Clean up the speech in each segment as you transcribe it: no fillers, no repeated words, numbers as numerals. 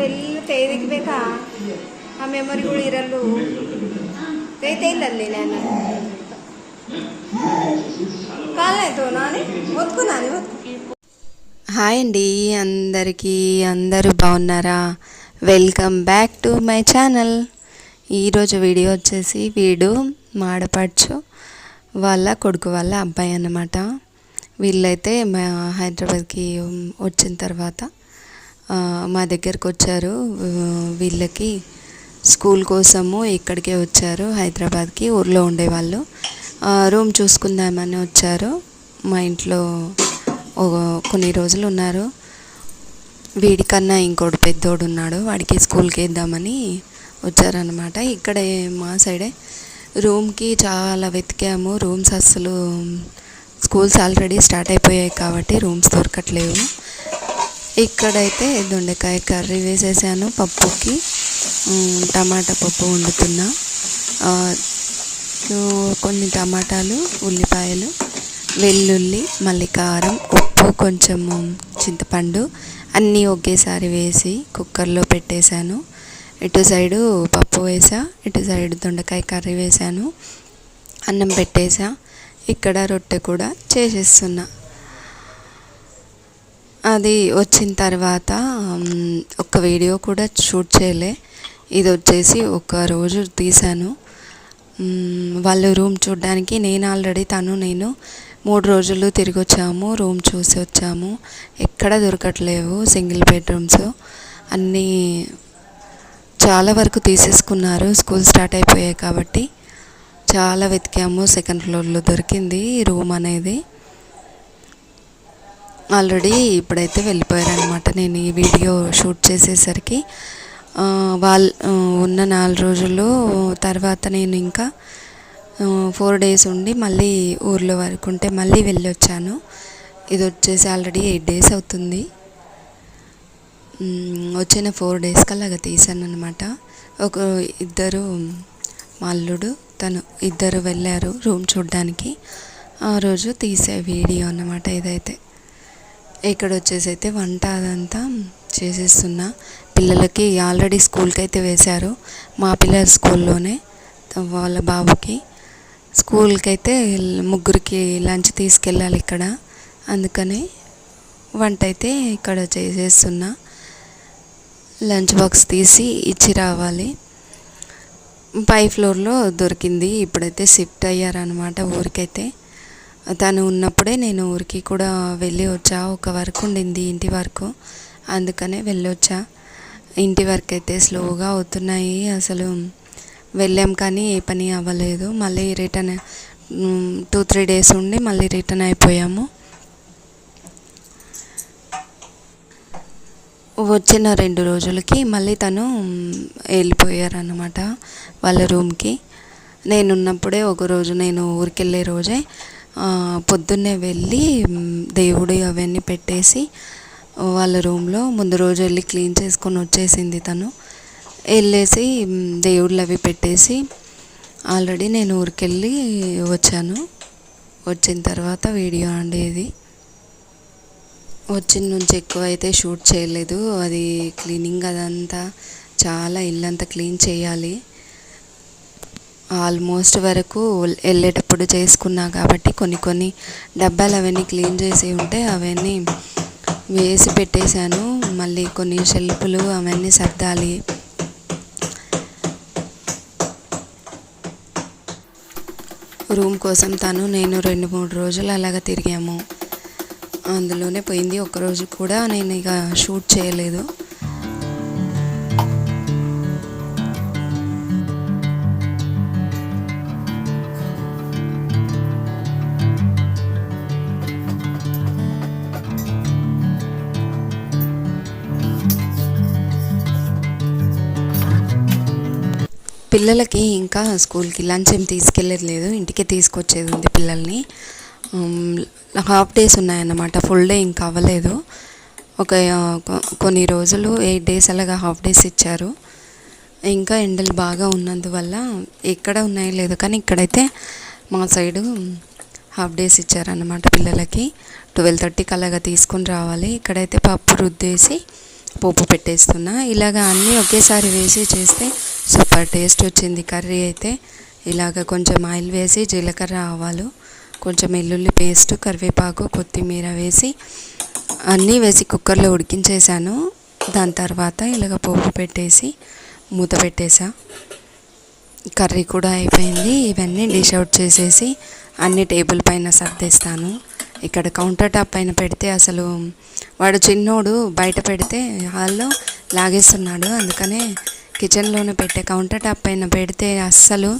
ಬೆಲ್ಲ ತೇದಕ್ಕೆ ಬೇಕಾ ಆ ಮೆಮೊರಿಗಳು ಇರಲು ತೈತೆ ಇಲ್ಲಲ್ಲಿ ನಾನು కాలేదు నాని ఒత్తుకు నాని హాయ్ అండి అందరికీ. అందరూ బాగున్నారా? Welcome back to my channel. ఈరోజు వీడియో వచ్చేసి వీడు మాడపడుచు వాళ్ళ కొడుకు వాళ్ళ అబ్బాయి అన్నమాట. వీళ్ళైతే మా హైదరాబాద్కి వచ్చిన తర్వాత మా దగ్గరకు వచ్చారు. వీళ్ళకి స్కూల్ కోసము ఇక్కడికే వచ్చారు హైదరాబాద్కి. ఊర్లో ఉండేవాళ్ళు రూమ్ చూసుకుందామని వచ్చారు. మా ఇంట్లో కొన్ని రోజులు ఉన్నారు. వీడికన్నా ఇంకోటి పెద్దోడు ఉన్నాడు, వాడికి స్కూల్కి వేద్దామని వచ్చారనమాట. ఇక్కడే మా సైడే రూమ్కి చాలా వెతికాము. రూమ్స్ అస్సలు స్కూల్స్ ఆల్రెడీ స్టార్ట్ అయిపోయాయి కాబట్టి రూమ్స్ దొరకట్లేవు. ఇక్కడైతే దొండకాయ కర్రీ వేసేసాను. పప్పుకి టమాటా పప్పు వండుతున్నా. కొన్ని టమాటాలు, ఉల్లిపాయలు, వెల్లుల్లి, మళ్ళీ కారం, ఉప్పు, కొంచెము చింతపండు అన్నీ ఒకేసారి వేసి కుక్కర్లో పెట్టేశాను. ఇటు సైడు పప్పు వేసా, ఇటు సైడు దొండకాయ కర్రీ వేసాను, అన్నం పెట్టేసా. ఇక్కడ రొట్టె కూడా చేసేస్తున్నా. అది వచ్చిన తర్వాత ఒక వీడియో కూడా షూట్ చేయలే. ఇది వచ్చేసి ఒక రోజు తీశాను. వాళ్ళు రూమ్ చూడడానికి నేను 3 రోజులు తిరిగి వచ్చాము. రూమ్ చూసి వచ్చాము. ఎక్కడ దొరకట్లేవు సింగిల్ బెడ్రూమ్స్. అన్నీ చాలా వరకు తీసేసుకున్నారు. స్కూల్ స్టార్ట్ అయిపోయాయి కాబట్టి చాలా వెతికాము. సెకండ్ ఫ్లోర్లో దొరికింది రూమ్ అనేది. ఆల్రెడీ ఇప్పుడైతే వెళ్ళిపోయారనమాట. నేను ఈ వీడియో షూట్ చేసేసరికి వాళ్ళు ఉన్న 4 రోజులు తర్వాత నేను ఇంకా 4 డేస్ ఉండి మళ్ళీ ఊర్లో వరకు ఉంటే మళ్ళీ వెళ్ళి వచ్చాను. ఇది వచ్చేసి ఆల్రెడీ 8 డేస్ అవుతుంది. వచ్చిన 4 డేస్కి అలాగా తీసాను అనమాట. ఇద్దరు మా అల్లుడు తను ఇద్దరు వెళ్ళారు రూమ్ చూడడానికి. ఆ రోజు తీసే వీడియో అన్నమాట ఇదైతే. ఇక్కడ వచ్చేసి అయితే వంట అదంతా చేసేస్తున్నా. పిల్లలకి ఆల్రెడీ స్కూల్కి అయితే వేశారు. మా పిల్లల స్కూల్లోనే వాళ్ళ బాబుకి స్కూల్కి అయితే ముగ్గురికి లంచ్ తీసుకెళ్ళాలి ఇక్కడ. అందుకని వంట అయితే ఇక్కడ చేసేస్తున్నా. లంచ్ బాక్స్ తీసి ఇచ్చి రావాలి. పై ఫ్లోర్లో దొరికింది. ఇప్పుడైతే షిఫ్ట్ అయ్యారనమాట ఊరికైతే. తను ఉన్నప్పుడే నేను ఊరికి కూడా వెళ్ళి వచ్చా. ఒక వర్క్ ఉండింది, ఇంటి వరకు, అందుకనే వెళ్ళొచ్చా. ఇంటి వర్క్ అయితే స్లోగా అవుతున్నాయి. అసలు వెళ్ళాం కానీ ఏ పని అవ్వలేదు. మళ్ళీ రిటర్న్ 2-3 డేస్ ఉండి మళ్ళీ రిటర్న్ అయిపోయాము. వచ్చిన 2 రోజులకి మళ్ళీ తను వెళ్ళిపోయారన్నమాట వాళ్ళ రూమ్కి. నేనున్నప్పుడే ఒకరోజు నేను ఊరికి వెళ్ళే రోజే పొద్దున్నే వెళ్ళి దేవుడు అవన్నీ పెట్టేసి వాళ్ళ రూమ్లో ముందు రోజు వెళ్ళి క్లీన్ చేసుకొని వచ్చేసింది తను. వెళ్ళేసి దేవుళ్ళు అవి పెట్టేసి ఆల్రెడీ నేను ఊరికి వెళ్ళి వచ్చాను. వచ్చిన తర్వాత వీడియో అండి ఇది. వచ్చిన నుంచి ఎక్కువ అయితే షూట్ చేయలేదు. అది క్లీనింగ్ అదంతా చాలా ఇల్లంతా క్లీన్ చేయాలి. ఆల్మోస్ట్ వరకు వెళ్ళేటప్పుడు చేసుకున్నా కాబట్టి కొన్ని డబ్బాలు అవన్నీ క్లీన్ చేసి ఉంటే అవన్నీ వేసి పెట్టేశాను. మళ్ళీ కొన్ని షెల్ఫ్లు అవన్నీ సర్దాలి. రూమ్ కోసం నేను 2-3 రోజులు అలాగా తిరిగాము. అందులోనే పోయింది. ఒకరోజు కూడా నేను ఇక షూట్ చేయలేదు. పిల్లలకి ఇంకా స్కూల్కి లంచ్ ఏం తీసుకెళ్ళలేదు, ఇంటికే తీసుకొచ్చేది ఉంది పిల్లల్ని. హాఫ్ డేస్ ఉన్నాయన్నమాట, ఫుల్ డే ఇంకా అవ్వలేదు. కొన్ని రోజులు 8 డేస్ అలాగా హాఫ్ డేస్ ఇచ్చారు. ఇంకా ఎండలు బాగా ఉన్నందువల్ల ఎక్కడ ఉన్నాయో లేదు కానీ ఇక్కడైతే మా సైడు హాఫ్ డేస్ ఇచ్చారన్నమాట పిల్లలకి. 12:30కి అలాగా తీసుకొని రావాలి. ఇక్కడైతే పప్పు రుద్దేసి పోపు పెట్టేస్తున్నా. ఇలాగ అన్నీ ఒకేసారి వేసి చేస్తే సూపర్ టేస్ట్ వచ్చింది కర్రీ అయితే. ఇలాగ కొంచెం ఆయిల్ వేసి జీలకర్ర, ఆవాలు, కొంచెం వెల్లుల్లి పేస్ట్, కరివేపాకు, కొత్తిమీర వేసి అన్నీ వేసి కుక్కర్లో ఉడికించేసాను. దాని తర్వాత ఇలాగ పోపు పెట్టేసి మూత పెట్టేసా. కర్రీ కూడా అయిపోయింది. ఇవన్నీ డిష్ అవుట్ చేసేసి అన్ని టేబుల్ పైన సర్దేస్తాను. ఇక్కడ కౌంటర్ టాప్ పైన పెడితే అసలు వాడు చిన్నోడు బయట పెడితే హాల్లో లాగేస్తున్నాడు. అందుకనే కిచెన్లోనే పెట్టే కౌంటర్ టాప్ పైన పెడితే అస్సలు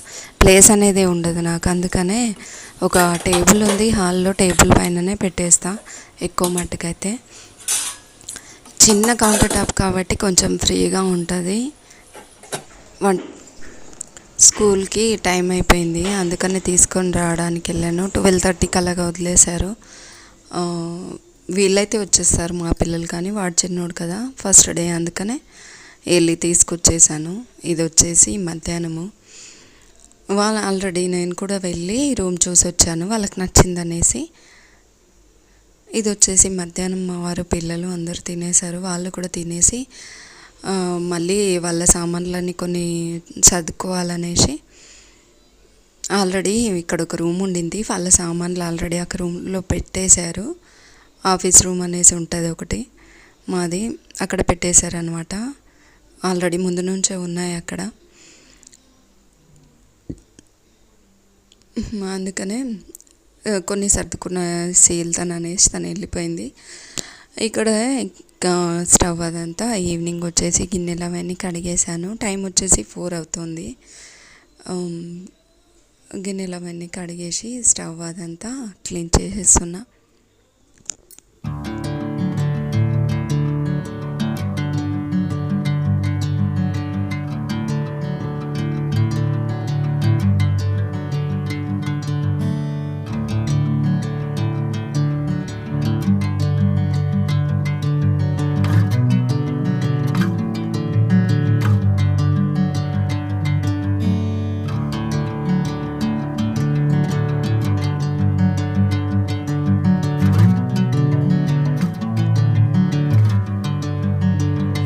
ప్లేస్ అనేది ఉండదు నాకు. అందుకనే ఒక టేబుల్ ఉంది హాల్లో, టేబుల్ పైననే పెట్టేస్తా ఎక్కువ మట్టుకైతే. చిన్న కౌంటర్ టాప్ కాబట్టి కొంచెం ఫ్రీగా ఉంటుంది. స్కూల్కి టైం అయిపోయింది, అందుకని తీసుకొని రావడానికి వెళ్ళాను. 12:30కి అలాగా వదిలేశారు. వీళ్ళైతే వచ్చేస్తారు మా పిల్లలు, కానీ వాడు చిన్నోడు కదా ఫస్ట్ డే, అందుకనే వెళ్ళి తీసుకొచ్చేసాను. ఇది వచ్చేసి మధ్యాహ్నము. ఆల్రెడీ నేను కూడా వెళ్ళి రూమ్ చూసి వచ్చాను, వాళ్ళకి నచ్చిందనేసి. ఇది వచ్చేసి మధ్యాహ్నం మా వారు పిల్లలు అందరూ తినేశారు. వాళ్ళు కూడా తినేసి మళ్ళీ వాళ్ళ సామాన్లన్నీ కొన్ని సర్దుకోవాలనేసి ఆల్రెడీ ఇక్కడ ఒక రూమ్ ఉండింది, వాళ్ళ సామాన్లు ఆల్రెడీ ఒక రూమ్లో పెట్టేశారు. ఆఫీస్ రూమ్ అనేసి ఉంటుంది ఒకటి మాది, అక్కడ పెట్టేశారనమాట. ఆల్రెడీ ముందు నుంచే ఉన్నాయి అక్కడ. అందుకనే కొన్ని సర్దుకున్న సేల్తాను అనేసి తను వెళ్ళిపోయింది. ఇక్కడ స్టవ్ అదంతా ఈవినింగ్ వచ్చేసి గిన్నెలు అవన్నీ కడిగేసాను. టైం వచ్చేసి 4 అవుతుంది. గిన్నెలు అవన్నీ కడిగేసి స్టవ్ అదంతా క్లీన్ చేసేస్తున్నా.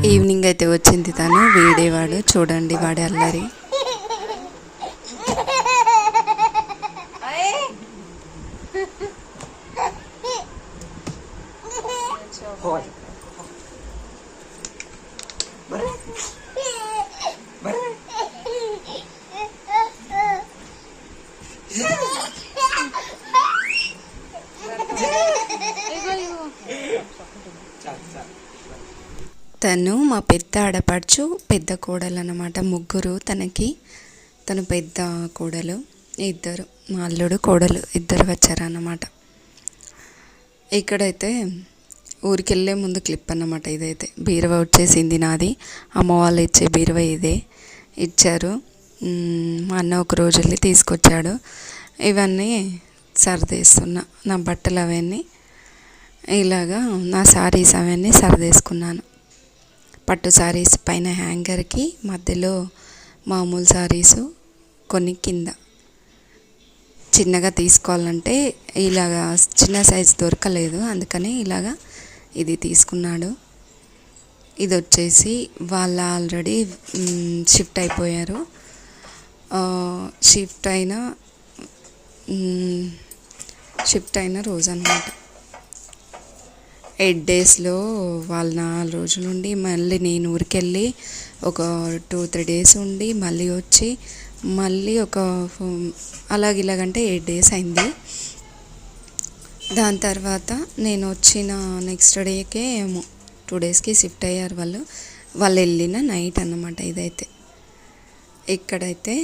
ఈవినింగ్ అయితే వచ్చింది తను, వీడేవాడు చూడండి, వాడే అల్లరి. తను మా పెద్ద ఆడపడుచు, పెద్ద కోడలు అన్నమాట. ముగ్గురు తనకి. తను పెద్ద కోడలు, ఇద్దరు మా అల్లుడు, కోడలు ఇద్దరు వచ్చారన్నమాట. ఇక్కడైతే ఊరికి వెళ్ళే ముందు క్లిప్ అన్నమాట ఇదైతే. బీరువా వచ్చేసింది నాది, అమ్మ వాళ్ళు ఇచ్చే బీరువా ఇదే ఇచ్చారు. మా అన్న ఒక రోజు వెళ్ళి తీసుకొచ్చాడు. ఇవన్నీ సర్దేస్తున్నా, నా బట్టలు అవన్నీ ఇలాగా నా శారీస్ అవన్నీ సర్దేసుకున్నాను. పట్టు శారీస్ పైన హ్యాంగర్కి, మధ్యలో మామూలు శారీసు, కొన్ని కింద. చిన్నగా తీసుకోవాలంటే ఇలాగా చిన్న సైజు దొరకలేదు, అందుకని ఇలాగా ఇది తీసుకున్నాడు. ఇది వచ్చేసి వాళ్ళ ఆల్రెడీ షిఫ్ట్ అయిపోయారు. షిఫ్ట్ అయిన రోజు అన్నమాట. 8 డేస్లో వాళ్ళు 4 రోజుల నుండి మళ్ళీ నేను ఊరికి వెళ్ళి ఒక 2-3 డేస్ ఉండి మళ్ళీ వచ్చి మళ్ళీ ఒక ఇలాగంటే 8 డేస్ అయింది. దాని తర్వాత నేను వచ్చిన నెక్స్ట్ డేకే 2 డేస్కి షిఫ్ట్ అయ్యారు వాళ్ళు వెళ్ళిన నైట్ అన్నమాట ఇదైతే. ఇక్కడైతే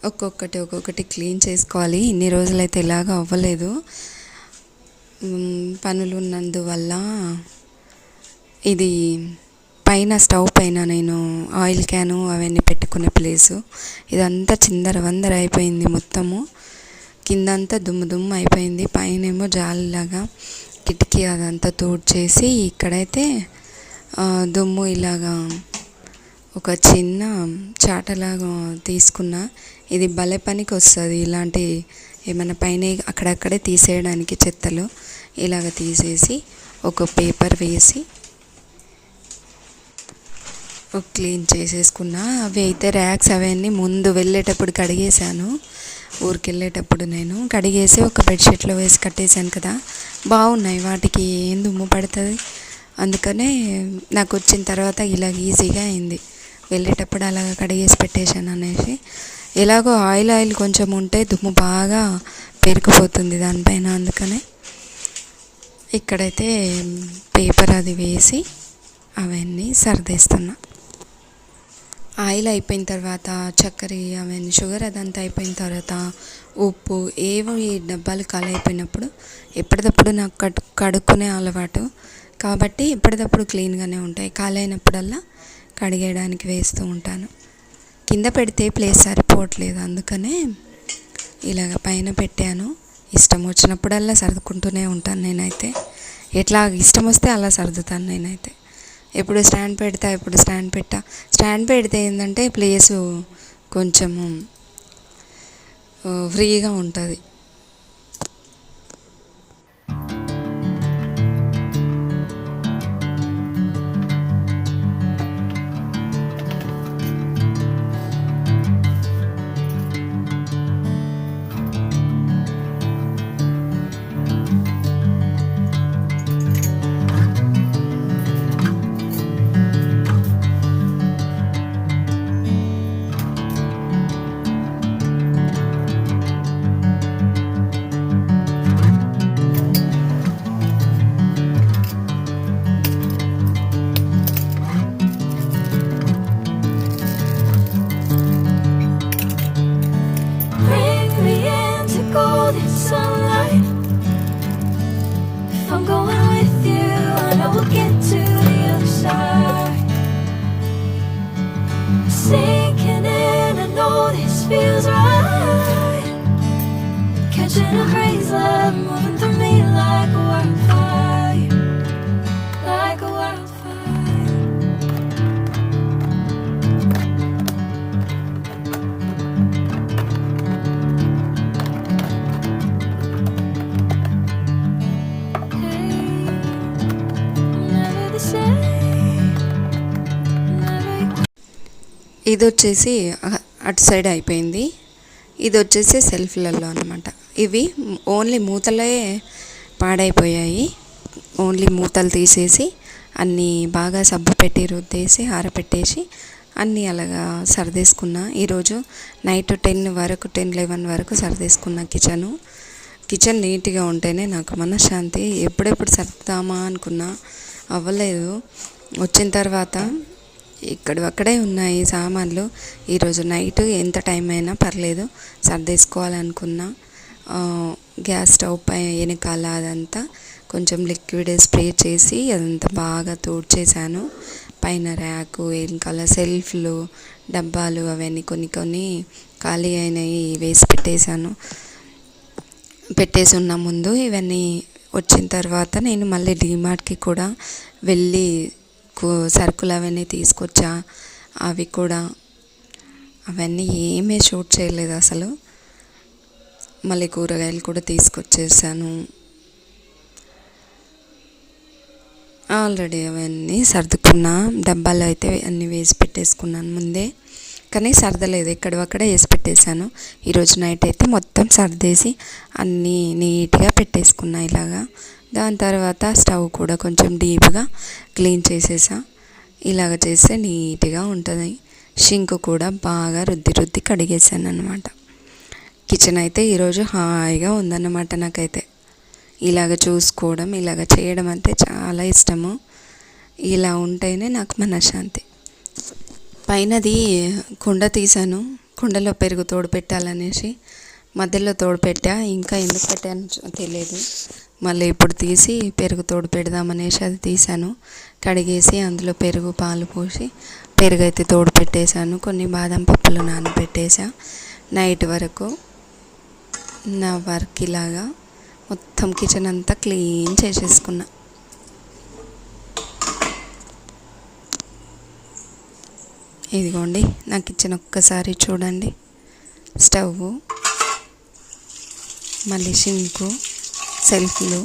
ఒక్కొక్కటి క్లీన్ చేసుకోవాలి. ఇన్ని రోజులైతే ఇలాగ అవ్వలేదు, పనులు ఉన్నందువల్ల. ఇది పైన స్టవ్ పైన నేను ఆయిల్ క్యాను అవన్నీ పెట్టుకునే ప్లేసు ఇదంతా చిందరవందర అయిపోయింది మొత్తము. కిందంతా దుమ్ము అయిపోయింది, పైనేమో జాలిలాగా కిటికీ అదంతా తూడ్చేసి ఇక్కడైతే దుమ్ము ఇలాగా ఒక చిన్న చాటలాగా తీసుకున్నా. ఇది భలే పనికి వస్తుంది, ఇలాంటి ఏమైనా పైన అక్కడక్కడే తీసేయడానికి చెత్తలు ఇలాగ తీసేసి ఒక పేపర్ వేసి క్లీన్ చేసేసుకున్నా. అవి అయితే ర్యాక్స్ అవన్నీ ముందు వెళ్ళేటప్పుడు కడిగేశాను. ఊరికి వెళ్ళేటప్పుడు నేను కడిగేసి ఒక బెడ్షీట్లో వేసి కట్టేశాను కదా, బాగున్నాయి. వాటికి ఏం దుమ్ము పడుతుంది, అందుకనే నాకు వచ్చిన తర్వాత ఇలా ఈజీగా అయింది. వెళ్ళేటప్పుడు అలా కడిగేసి పెట్టేశాను అనేసి. ఎలాగో ఆయిల్ కొంచెం ఉంటే దుమ్ము బాగా పెరిగిపోతుంది దానిపైన, అందుకనే ఇక్కడైతే పేపర్ అది వేసి అవన్నీ సర్దేస్తున్నా. ఆయిల్ అయిపోయిన తర్వాత చక్కెర అవన్నీ షుగర్ అదంతా అయిపోయిన తర్వాత ఉప్పు ఏవో ఈ డబ్బాలు ఖాళీ అయిపోయినప్పుడు ఎప్పటికప్పుడు నాకు కడుక్కునే అలవాటు కాబట్టి ఎప్పటికప్పుడు క్లీన్గానే ఉంటాయి. ఖాళీ అయినప్పుడల్లా కడిగేయడానికి వేస్తూ ఉంటాను. కింద పెడితే ప్లేస్ సరిపోవట్లేదు, అందుకనే ఇలాగ పైన పెట్టాను. ఇష్టం వచ్చినప్పుడల్లా సర్దుకుంటూనే ఉంటాను నేనైతే. ఎట్లా ఇష్టం వస్తే అలా సర్దుతాను నేనైతే. ఎప్పుడు స్టాండ్ స్టాండ్ పెడితే ఏంటంటే ప్లేసు కొంచెము ఫ్రీగా ఉంటుంది. ఇది వచ్చేసి అటు సైడ్ అయిపోయింది. ఇది వచ్చేసి సెల్ఫ్లలో అనమాట. ఇవి ఓన్లీ మూతలే పాడైపోయాయి. ఓన్లీ మూతలు తీసేసి అన్నీ బాగా సబ్బు పెట్టి రుద్దేసి ఆరపెట్టేసి అన్నీ అలాగా సర్దేసుకున్నా. ఈరోజు నైట్ 10-11 వరకు సర్దేసుకున్నా. కిచెన్ నీట్గా ఉంటేనే నాకు మనశ్శాంతి. ఎప్పుడెప్పుడు సర్దుతామా అనుకున్నా, అవ్వలేదు. వచ్చిన తర్వాత ఇక్కడే ఉన్నాయి సామాన్లు. ఈరోజు నైట్ ఎంత టైం అయినా పర్లేదు సర్దేసుకోవాలనుకున్నా. గ్యాస్ స్టవ్ పై వెనకాల అదంతా కొంచెం లిక్విడ్ స్ప్రే చేసి అదంతా బాగా తుడిచేసాను. పైన ర్యాకు వెనకాల సెల్ఫ్లు డబ్బాలు అవన్నీ కొన్ని ఖాళీ అయినవి వేసి పెట్టేసి ఉన్న ముందు. ఇవన్నీ వచ్చిన తర్వాత నేను మళ్ళీ డీమార్ట్కి కూడా వెళ్ళి సరుకులు అవన్నీ తీసుకొచ్చా. అవన్నీ ఏమీ షూట్ చేయలేదు అసలు. మళ్ళీ కూరగాయలు కూడా తీసుకొచ్చేసాను. ఆల్రెడీ అవన్నీ సర్దుకున్నా. డబ్బాలు అయితే అన్నీ వేసి పెట్టేసుకున్నాను ముందే, కానీ సర్దలేదు. ఎక్కడవక్కడే వేసి పెట్టేశాను. ఈరోజు నైట్ అయితే మొత్తం సర్దేసి అన్నీ నీట్గా పెట్టేసుకున్నా ఇలాగా. దాని తర్వాత స్టవ్ కూడా కొంచెం డీప్గా క్లీన్ చేసేసా. ఇలాగ చేస్తే నీట్గా ఉంటుంది. షింక్ కూడా బాగా రుద్ది కడిగేసాను అనమాట. కిచెన్ అయితే ఈరోజు హాయిగా ఉందన్నమాట. నాకైతే ఇలాగ చూసుకోవడం, ఇలాగ చేయడం అంటే చాలా ఇష్టము. ఇలా ఉంటేనే నాకు మనశ్శాంతి. పైనది కుండ తీసాను. కుండలో పెరుగు తోడు పెట్టాలనేసి మధ్యలో తోడు పెట్టా. ఇంకా ఎందుకు పెట్టానో తెలియదు. మళ్ళీ ఇప్పుడు తీసి పెరుగు తోడు పెడదామనేసి అది తీసాను. కడిగేసి అందులో పెరుగు పాలు పోసి పెరుగు అయితే తోడు పెట్టేశాను. కొన్ని బాదం పప్పులు నానబెట్టేసా. నైట్ వరకు నా వర్క్ ఇలాగా మొత్తం కిచెన్ అంతా క్లీన్ చేసేసుకున్నా. ఇదిగోండి నా కిచెన్ ఒక్కసారి చూడండి. స్టవ్, మళ్ళీ సింకు, సెల్ఫ్లు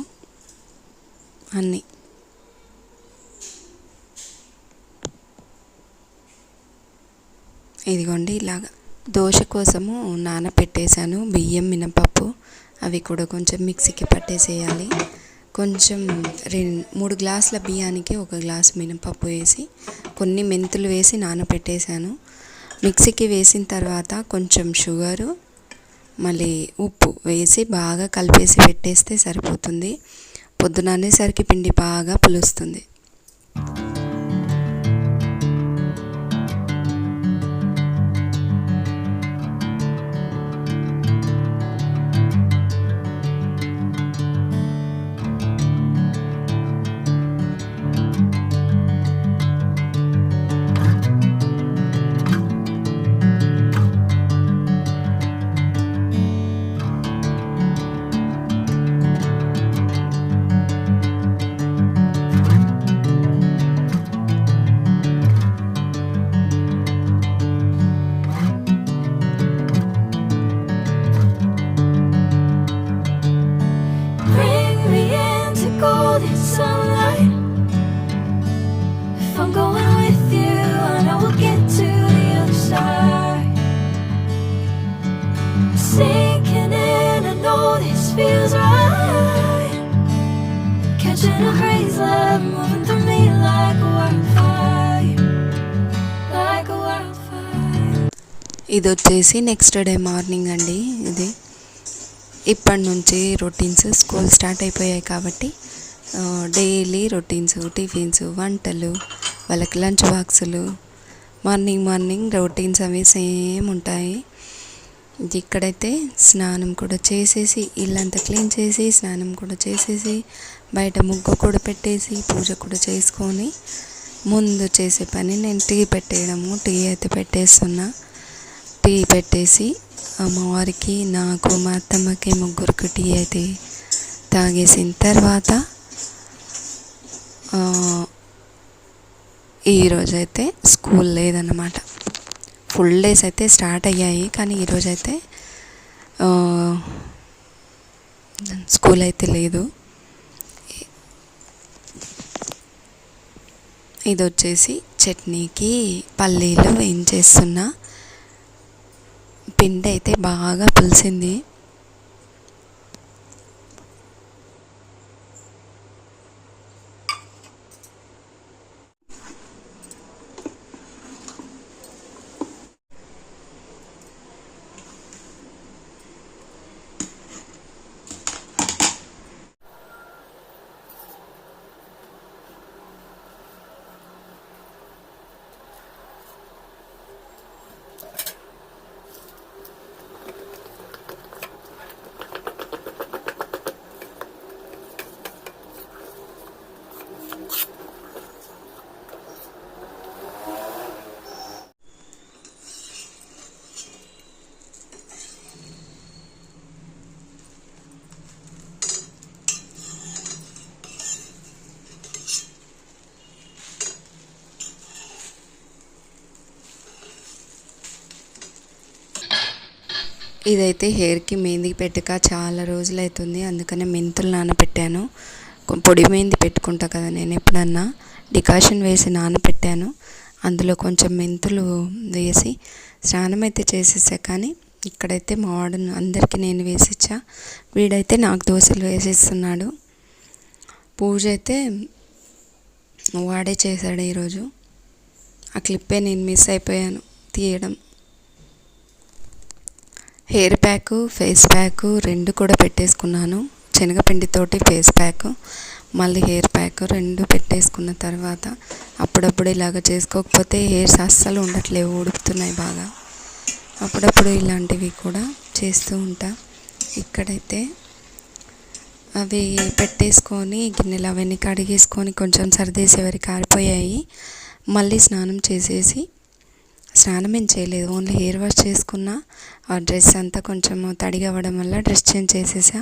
అన్నీ. ఇదిగోండి ఇలాగా దోశ కోసము నానపెట్టేశాను బియ్యం మినపప్పు. అవి కూడా కొంచెం మిక్సీకి పట్టేసేయాలి. కొంచెం 3 గ్లాసుల బియ్యానికి 1 గ్లాసు మినపప్పు వేసి కొన్ని మెంతులు వేసి నానపెట్టేశాను. మిక్సీకి వేసిన తర్వాత కొంచెం షుగరు మళ్ళీ ఉప్పు వేసి బాగా కలిపేసి పెట్టేస్తే సరిపోతుంది. పొద్దున అనేసరికి పిండి బాగా పులుస్తుంది. ఇది వచ్చేసి నెక్స్ట్ డే మార్నింగ్ అండి. ఇది ఇప్పటి నుంచి రొటీన్స్ స్కూల్ స్టార్ట్ అయిపోయాయి కాబట్టి డైలీ రొటీన్స్, టిఫిన్స్, వంటలు, వాళ్ళకి లంచ్ బాక్సులు, మార్నింగ్ రొటీన్స్ అవి సేమ్ ఉంటాయి. ఇక్కడైతే స్నానం కూడా చేసేసి ఇల్లంతా క్లీన్ చేసి స్నానం కూడా చేసేసి బయట ముగ్గు కూడా పెట్టేసి పూజ కూడా చేసుకొని ముందు చేసే పని నేను టీ పెట్టేయడము. టీ అయితే పెట్టేస్తున్నా. టీ పెట్టేసి అమ్మవారికి, నాకు, మా అత్తమ్మకి ముగ్గురికి టీ అయితే తాగేసిన తర్వాత ఈరోజైతే స్కూల్ లేదన్నమాట. ఫుల్ డేస్ అయితే స్టార్ట్ అయ్యాయి కానీ ఈరోజైతే స్కూల్ అయితే లేదు. ఇది వచ్చేసి చట్నీకి పల్లీలు వేయించేస్తున్నా. పిండి అయితే బాగా పులిసింది. ఇదైతే హెయిర్కి మెహందీ పెట్టక చాలా రోజులు అవుతుంది. అందుకనే మెంతులు నానబెట్టాను. పొడి మెహందీ పెట్టుకుంటా కదా నేను ఎప్పుడన్నా, డికాషన్ వేసి నానబెట్టాను. అందులో కొంచెం మెంతులు వేసి స్నానం అయితే చేసేసా. కానీ ఇక్కడైతే మా వాడు అందరికీ నేను వేసిచ్చా. వీడైతే నాకు దోశలు వేసిస్తున్నాడు. పూజ అయితే వాడే చేశాడు ఈరోజు. ఆ క్లిప్పే నేను మిస్ అయిపోయాను తీయడం. హెయిర్ ప్యాకు, ఫేస్ ప్యాకు 2 కూడా పెట్టేసుకున్నాను. శనగపిండితోటి ఫేస్ ప్యాకు, మళ్ళీ హెయిర్ ప్యాక్ 2 పెట్టేసుకున్న తర్వాత అప్పుడప్పుడు ఇలాగ చేసుకోకపోతే హెయిర్స్ అస్సలు ఉండట్లేవు, ఊడుపుతున్నాయి బాగా. అప్పుడప్పుడు ఇలాంటివి కూడా చేస్తూ ఉంటా. ఇక్కడైతే అవి పెట్టేసుకొని గిన్నెలు అవన్నీ కడిగేసుకొని కొంచెం సర్దేసే వరకు ఆరిపోయాయి. మళ్ళీ స్నానం చేసేసి, స్నానం ఏం చేయలేదు, ఓన్లీ హెయిర్ వాష్ చేసుకున్నా. ఆ డ్రెస్ అంతా కొంచెం తడిగా అవ్వడం వల్ల డ్రెస్ చేంజ్ చేసేసా.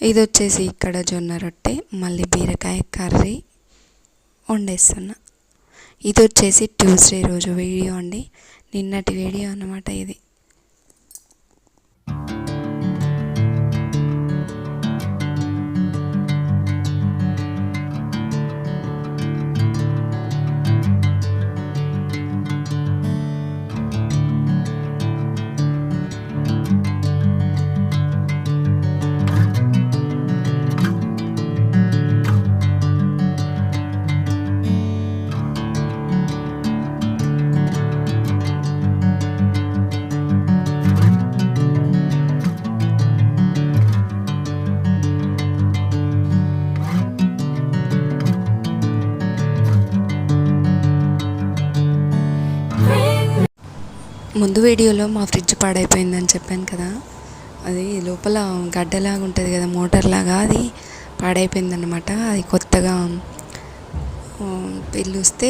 ఇది వచ్చేసి ఇక్కడ జొన్న రొట్టె, మళ్ళీ బీరకాయ కర్రీ వండేస్తున్నా. ఇది వచ్చేసి ట్యూస్డే రోజు వీడియో అండి, నిన్నటి వీడియో అన్నమాట ఇది. ముందు వీడియోలో మా ఫ్రిడ్జ్ పాడైపోయిందని చెప్పాను కదా, అది లోపల గడ్డలాగా ఉంటుంది కదా, మోటార్ లాగా, అది పాడైపోయిందన్నమాట. అది కొత్తగా పిలుస్తే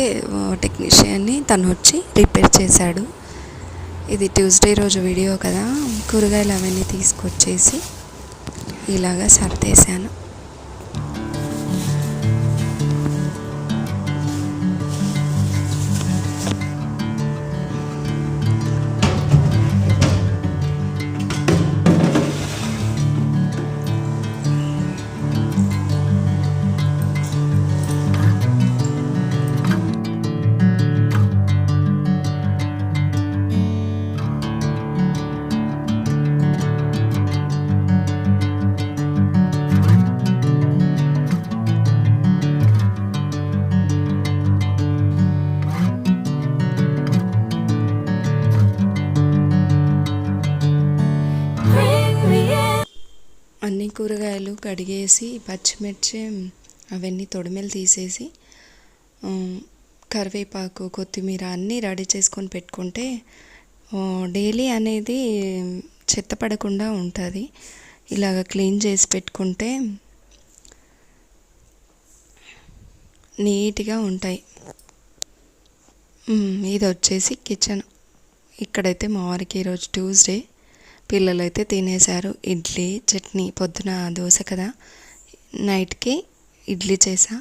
టెక్నీషియన్ని తను వచ్చి రిపేర్ చేశాడు. ఇది ట్యూస్డే రోజు వీడియో కదా, కూరగాయలు అవన్నీ తీసుకొచ్చేసి ఇలాగా సర్దేశాను. అన్ని కూరగాయలు కడిగేసి పచ్చిమిర్చి అవన్నీ తొడిమెలు తీసేసి కరివేపాకు కొత్తిమీర అన్నీ రెడీ చేసుకొని పెట్టుకుంటే డైలీ అనేది చెత్త పడకుండా ఉంటుంది. ఇలాగ క్లీన్ చేసి పెట్టుకుంటే నీట్గా ఉంటాయి. ఇది వచ్చేసి కిచెన్. ఇక్కడైతే మా వారికి ఈరోజు ట్యూస్డే, పిల్లలు అయితే తినేశారు. ఇడ్లీ చట్నీ, పొద్దున దోశ కదా, నైట్కి ఇడ్లీ చేసా.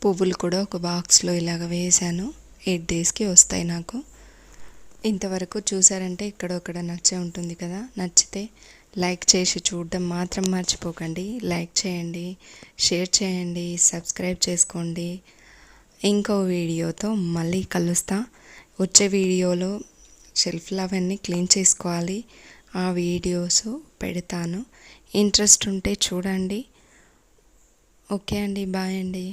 పువ్వులు కూడా ఒక బాక్స్లో ఇలాగ వేసాను. 8 డేస్కి వస్తాయి నాకు. ఇంతవరకు చూసారంటే ఇక్కడ నచ్చే ఉంటుంది కదా. నచ్చితే లైక్ చేసి చూడడం మాత్రం మర్చిపోకండి. లైక్ చేయండి, షేర్ చేయండి, సబ్స్క్రైబ్ చేసుకోండి. ఇంకో వీడియోతో మళ్ళీ కలుస్తా. వచ్చే వీడియోలో షెల్ఫ్లు అవన్నీ క్లీన్ చేసుకోవాలి, ఆ వీడియోస్ పెడతాను. ఇంట్రెస్ట్ ఉంటే చూడండి. ఓకే అండి, బాయ్ అండి.